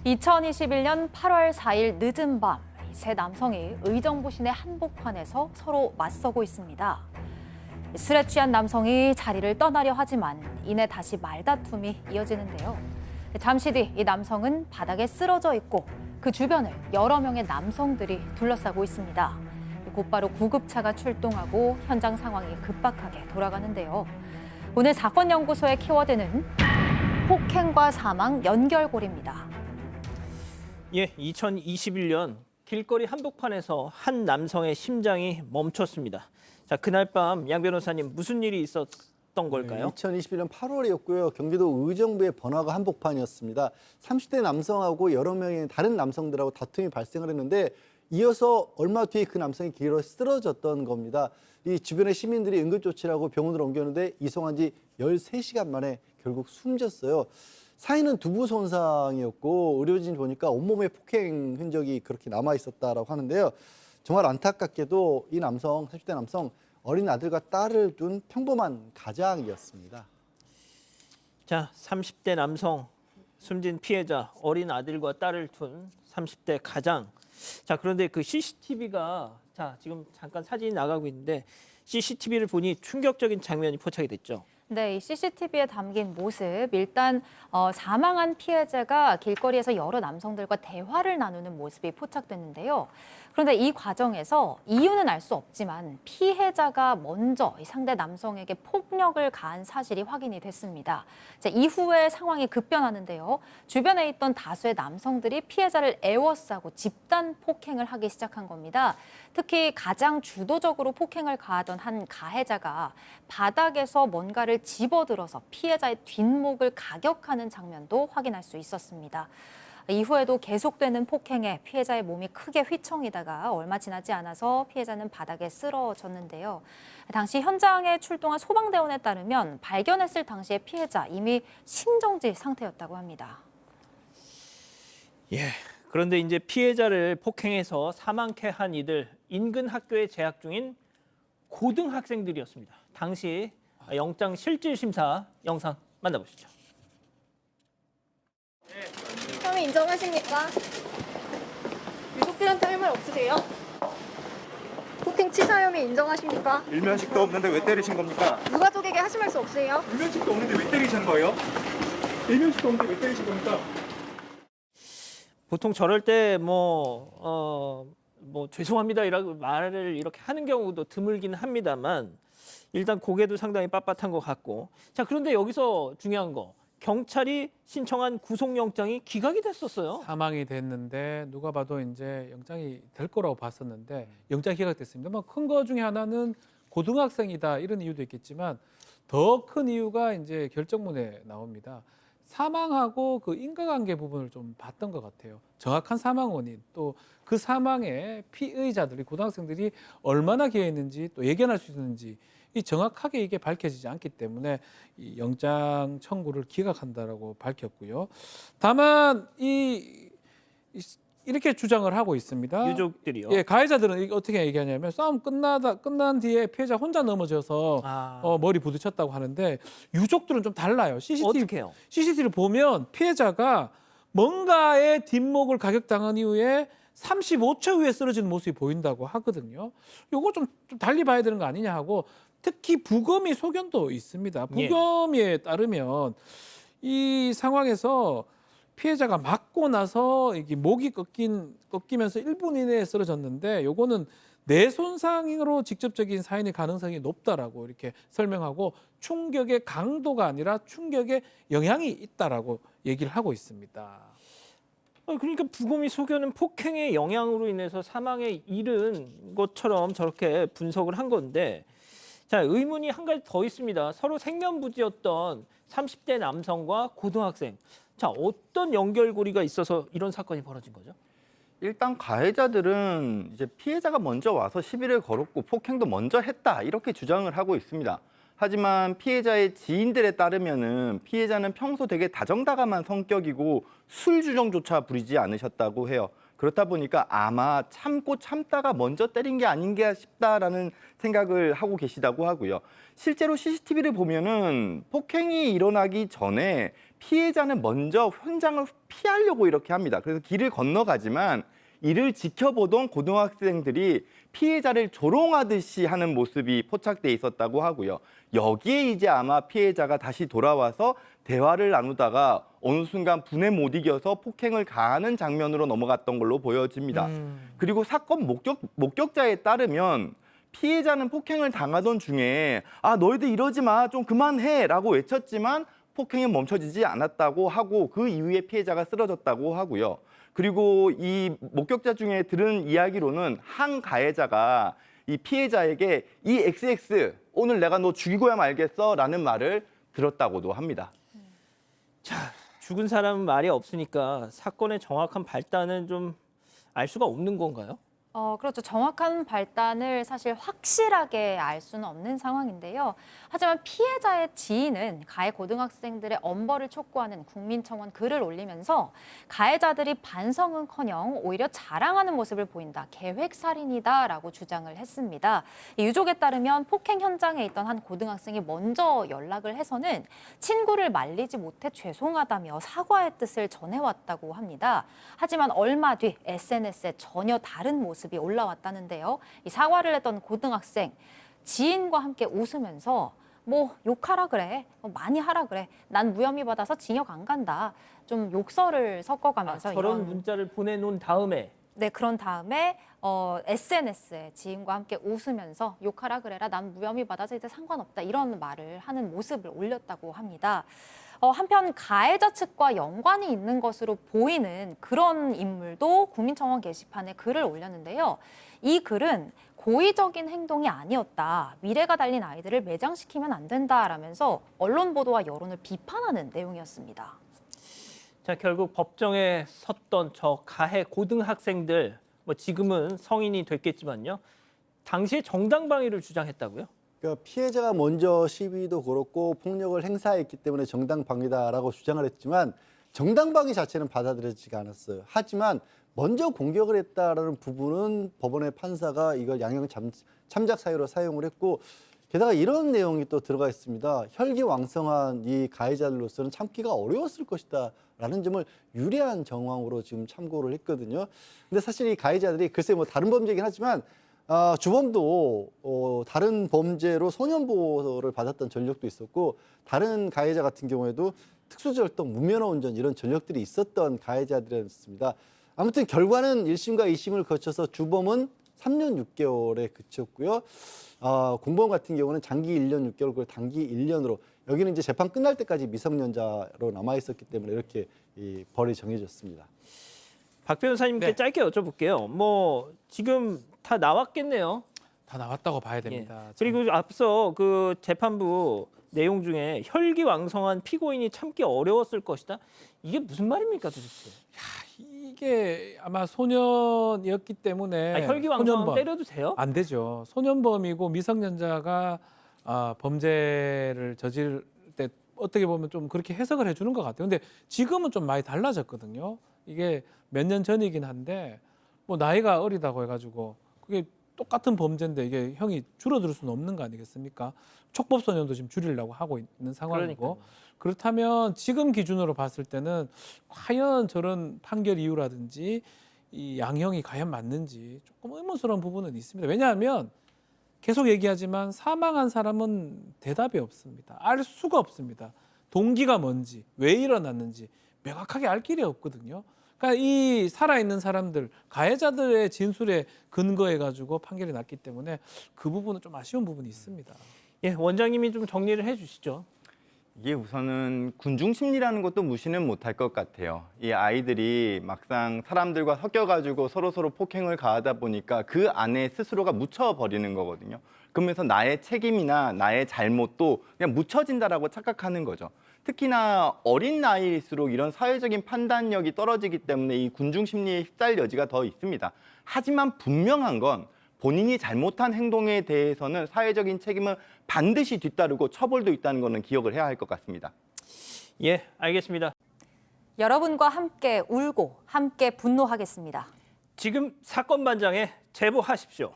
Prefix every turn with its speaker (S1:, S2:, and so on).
S1: 2021년 8월 4일 늦은 밤, 세 남성이 의정부 시내 한복판에서 서로 맞서고 있습니다. 술에 취한 남성이 자리를 떠나려 하지만 이내 다시 말다툼이 이어지는데요. 잠시 뒤 이 남성은 바닥에 쓰러져 있고 그 주변을 여러 명의 남성들이 둘러싸고 있습니다. 곧바로 구급차가 출동하고 현장 상황이 급박하게 돌아가는데요. 오늘 사건 연구소의 키워드는 폭행과 사망 연결고리입니다.
S2: 예, 2021년 길거리 한복판에서 한 남성의 심장이 멈췄습니다. 자, 그날 밤 양 변호사님 무슨 일이 있었던 걸까요?
S3: 2021년 8월이었고요. 경기도 의정부의 번화가 한복판이었습니다. 30대 남성하고 여러 명의 다른 남성들하고 다툼이 발생을 했는데 이어서 얼마 뒤에 그 남성이 길어 쓰러졌던 겁니다. 이 주변의 시민들이 응급조치를 병원으로 옮겼는데 이송한 지 13시간 만에 결국 숨졌어요. 사인은 두부 손상이었고 의료진 보니까 온몸에 폭행 흔적이 그렇게 남아 있었다라고 하는데요. 정말 안타깝게도 이 남성, 30대 남성 어린 아들과 딸을 둔 평범한 가장이었습니다.
S2: 자, 30대 남성, 숨진 피해자, 어린 아들과 딸을 둔 30대 가장. 자, 그런데 그 CCTV가 지금 잠깐 사진이 나가고 있는데 CCTV를 보니 충격적인 장면이 포착이 됐죠.
S1: 네, 이 CCTV에 담긴 모습, 일단 사망한 피해자가 길거리에서 여러 남성들과 대화를 나누는 모습이 포착됐는데요. 그런데 이 과정에서 이유는 알 수 없지만 피해자가 먼저 이 상대 남성에게 폭력을 가한 사실이 확인이 됐습니다. 자, 이후에 상황이 급변하는데요. 주변에 있던 다수의 남성들이 피해자를 애워싸고 집단 폭행을 하기 시작한 겁니다. 특히 가장 주도적으로 폭행을 가하던 한 가해자가 바닥에서 뭔가를 집어들어서 피해자의 뒷목을 가격하는 장면도 확인할 수 있었습니다. 이후에도 계속되는 폭행에 피해자의 몸이 크게 휘청이다가 얼마 지나지 않아서 피해자는 바닥에 쓰러졌는데요. 당시 현장에 출동한 소방대원에 따르면 발견했을 당시의 피해자 이미 심정지 상태였다고 합니다.
S2: 예. 그런데 이제 피해자를 폭행해서 사망케 한 이들 인근 학교에 재학 중인 고등학생들이었습니다. 당시 영장 실질 심사 영상 만나보시죠.
S4: 혐의 인정하십니까? 유족들한테 할 말 없으세요? 폭행 치사 혐의 인정하십니까?
S5: 일면식도 없는데 왜 때리신 겁니까?
S4: 유가족에게 하실 말씀 없으세요?
S5: 일면식도 없는데 왜 때리신 거예요? 일면식도 없는데 왜 때리신 겁니까?
S2: 보통 저럴 때 죄송합니다 이라고 말을 이렇게 하는 경우도 드물긴 합니다만 일단 고개도 상당히 빳빳한 것 같고. 자, 그런데 여기서 중요한 거. 경찰이 신청한 구속영장이 기각이 됐었어요.
S6: 사망이 됐는데 누가 봐도 이제 영장이 될 거라고 봤었는데 영장 기각됐습니다. 큰 거 중에 하나는 고등학생이다 이런 이유도 있겠지만 더 큰 이유가 이제 결정문에 나옵니다. 사망하고 그 인과관계 부분을 좀 봤던 것 같아요. 정확한 사망 원인 또 그 사망에 피의자들이 고등학생들이 얼마나 기여했는지 또 예견할 수 있는지 이 정확하게 이게 밝혀지지 않기 때문에 이 영장 청구를 기각한다라고 밝혔고요. 다만 이렇게 주장을 하고 있습니다.
S2: 유족들이요.
S6: 예, 가해자들은 어떻게 얘기하냐면 싸움 끝난 뒤에 피해자 혼자 넘어져서 머리 부딪혔다고 하는데 유족들은 좀 달라요.
S2: 어떻게요?
S6: CCTV를 보면 피해자가 뭔가의 뒷목을 가격당한 이후에 35초 후에 쓰러지는 모습이 보인다고 하거든요. 이거 좀 달리 봐야 되는 거 아니냐 하고 특히 부검이 소견도 있습니다. 부검에 따르면 이 상황에서 피해자가 맞고 나서 이게 목이 꺾이면서 1분 이내에 쓰러졌는데 요거는 뇌 손상으로 직접적인 사인의 가능성이 높다라고 이렇게 설명하고 충격의 강도가 아니라 충격의 영향이 있다라고 얘기를 하고 있습니다.
S2: 그러니까 부검이 소견은 폭행의 영향으로 인해서 사망에 이른 것처럼 저렇게 분석을 한 건데 자, 의문이 한 가지 더 있습니다. 서로 생면부지였던 30대 남성과 고등학생. 자, 어떤 연결고리가 있어서 이런 사건이 벌어진 거죠?
S5: 일단 가해자들은 이제 피해자가 먼저 와서 시비를 걸었고 폭행도 먼저 했다 이렇게 주장을 하고 있습니다. 하지만 피해자의 지인들에 따르면은 피해자는 평소 되게 다정다감한 성격이고 술 주정조차 부리지 않으셨다고 해요. 그렇다 보니까 아마 참고 참다가 먼저 때린 게 아닌가 싶다라는 생각을 하고 계시다고 하고요. 실제로 CCTV를 보면은 폭행이 일어나기 전에 피해자는 먼저 현장을 피하려고 이렇게 합니다. 그래서 길을 건너가지만 이를 지켜보던 고등학생들이 피해자를 조롱하듯이 하는 모습이 포착돼 있었다고 하고요. 여기에 이제 아마 피해자가 다시 돌아와서 대화를 나누다가 어느 순간 분에 못 이겨서 폭행을 가하는 장면으로 넘어갔던 걸로 보여집니다. 그리고 사건 목격자에 따르면 피해자는 폭행을 당하던 중에 너희들 이러지 마, 좀 그만해라고 외쳤지만 폭행이 멈춰지지 않았다고 하고 그 이후에 피해자가 쓰러졌다고 하고요. 그리고 이 목격자 중에 들은 이야기로는 한 가해자가 이 피해자에게 이 XX 오늘 내가 너 죽이고야 말겠어 라는 말을 들었다고도 합니다.
S2: 자, 죽은 사람은 말이 없으니까 사건의 정확한 발단은 좀 알 수가 없는 건가요?
S1: 그렇죠. 정확한 발단을 사실 확실하게 알 수는 없는 상황인데요. 하지만 피해자의 지인은 가해 고등학생들의 엄벌을 촉구하는 국민청원 글을 올리면서 가해자들이 반성은커녕 오히려 자랑하는 모습을 보인다. 계획살인이다라고 주장을 했습니다. 이 유족에 따르면 폭행 현장에 있던 한 고등학생이 먼저 연락을 해서는 친구를 말리지 못해 죄송하다며 사과의 뜻을 전해왔다고 합니다. 하지만 얼마 뒤 SNS에 전혀 다른 모습이 올라왔다는데요. 이 사과를 했던 고등학생 지인과 함께 웃으면서 뭐 욕하라 그래, 많이 하라 그래, 난 무혐의 받아서 징역 안 간다. 좀 욕설을 섞어가면서
S2: 저런
S1: 이런
S2: 문자를 보내놓은 다음에
S1: 네, 그런 다음에 SNS에 지인과 함께 웃으면서 욕하라 그래라, 난 무혐의 받아서 이제 상관없다 이런 말을 하는 모습을 올렸다고 합니다. 한편 가해자 측과 연관이 있는 것으로 보이는 그런 인물도 국민청원 게시판에 글을 올렸는데요. 이 글은 고의적인 행동이 아니었다. 미래가 달린 아이들을 매장시키면 안 된다라면서 언론 보도와 여론을 비판하는 내용이었습니다.
S2: 자, 결국 법정에 섰던 저 가해 고등학생들 뭐 지금은 성인이 됐겠지만요. 당시에 정당방위를 주장했다고요?
S3: 그러니까 피해자가 먼저 시위도 걸었고 폭력을 행사했기 때문에 정당방위다라고 주장을 했지만 정당방위 자체는 받아들여지지가 않았어요. 하지만 먼저 공격을 했다라는 부분은 법원의 판사가 이걸 양형 참작 사유로 사용을 했고 게다가 이런 내용이 또 들어가 있습니다. 혈기왕성한 이 가해자들로서는 참기가 어려웠을 것이다 라는 점을 유리한 정황으로 지금 참고를 했거든요. 근데 사실 이 가해자들이 글쎄 뭐 다른 범죄이긴 하지만 주범도 다른 범죄로 소년보호를 받았던 전력도 있었고 다른 가해자 같은 경우에도 특수절도, 무면허 운전 이런 전력들이 있었던 가해자들이었습니다. 아무튼 결과는 1심과 2심을 거쳐서 주범은 3년 6개월에 그쳤고요. 공범 같은 경우는 장기 1년 6개월, 그리고 단기 1년으로 여기는 이제 재판 끝날 때까지 미성년자로 남아 있었기 때문에 이렇게 이 벌이 정해졌습니다.
S2: 박 변호사님께
S6: 네.
S2: 짧게 여쭤볼게요. 뭐 지금 다 나왔겠네요.
S6: 다 나왔다고 봐야
S2: 예.
S6: 됩니다.
S2: 그리고 앞서 그 재판부 내용 중에 혈기왕성한 피고인이 참기 어려웠을 것이다. 이게 무슨 말입니까 도대체?
S6: 이게 아마 소년이었기 때문에
S2: 혈기왕성하면
S6: 소년범.
S2: 때려도 돼요?
S6: 안 되죠. 소년범이고 미성년자가 범죄를 저지를 때 어떻게 보면 좀 그렇게 해석을 해주는 것 같아요. 근데 지금은 좀 많이 달라졌거든요. 이게 몇 년 전이긴 한데 뭐 나이가 어리다고 해가지고 그게 똑같은 범죄인데 이게 형이 줄어들 수는 없는 거 아니겠습니까? 촉법소년도 지금 줄이려고 하고 있는 상황이고
S2: 그러니까요.
S6: 그렇다면 지금 기준으로 봤을 때는 과연 저런 판결 이유라든지 이 양형이 과연 맞는지 조금 의문스러운 부분은 있습니다. 왜냐하면 계속 얘기하지만 사망한 사람은 대답이 없습니다. 알 수가 없습니다. 동기가 뭔지, 왜 일어났는지 명확하게 알 길이 없거든요. 그러니까 이 살아있는 사람들, 가해자들의 진술에 근거해가지고 판결이 났기 때문에 그 부분은 좀 아쉬운 부분이 있습니다.
S2: 예, 원장님이 좀 정리를 해주시죠.
S5: 이게 우선은 군중 심리라는 것도 무시는 못할 것 같아요. 이 아이들이 막상 사람들과 섞여가지고 서로 폭행을 가하다 보니까 그 안에 스스로가 묻혀버리는 거거든요. 그러면서 나의 책임이나 나의 잘못도 그냥 묻혀진다라고 착각하는 거죠. 특히나 어린 나이일수록 이런 사회적인 판단력이 떨어지기 때문에 이 군중 심리에 휩싸일 여지가 더 있습니다. 하지만 분명한 건 본인이 잘못한 행동에 대해서는 사회적인 책임은 반드시 뒤따르고 처벌도 있다는 것은 기억을 해야 할 것 같습니다.
S2: 예, 알겠습니다.
S1: 여러분과 함께 울고 함께 분노하겠습니다.
S2: 지금 사건 반장에 제보하십시오.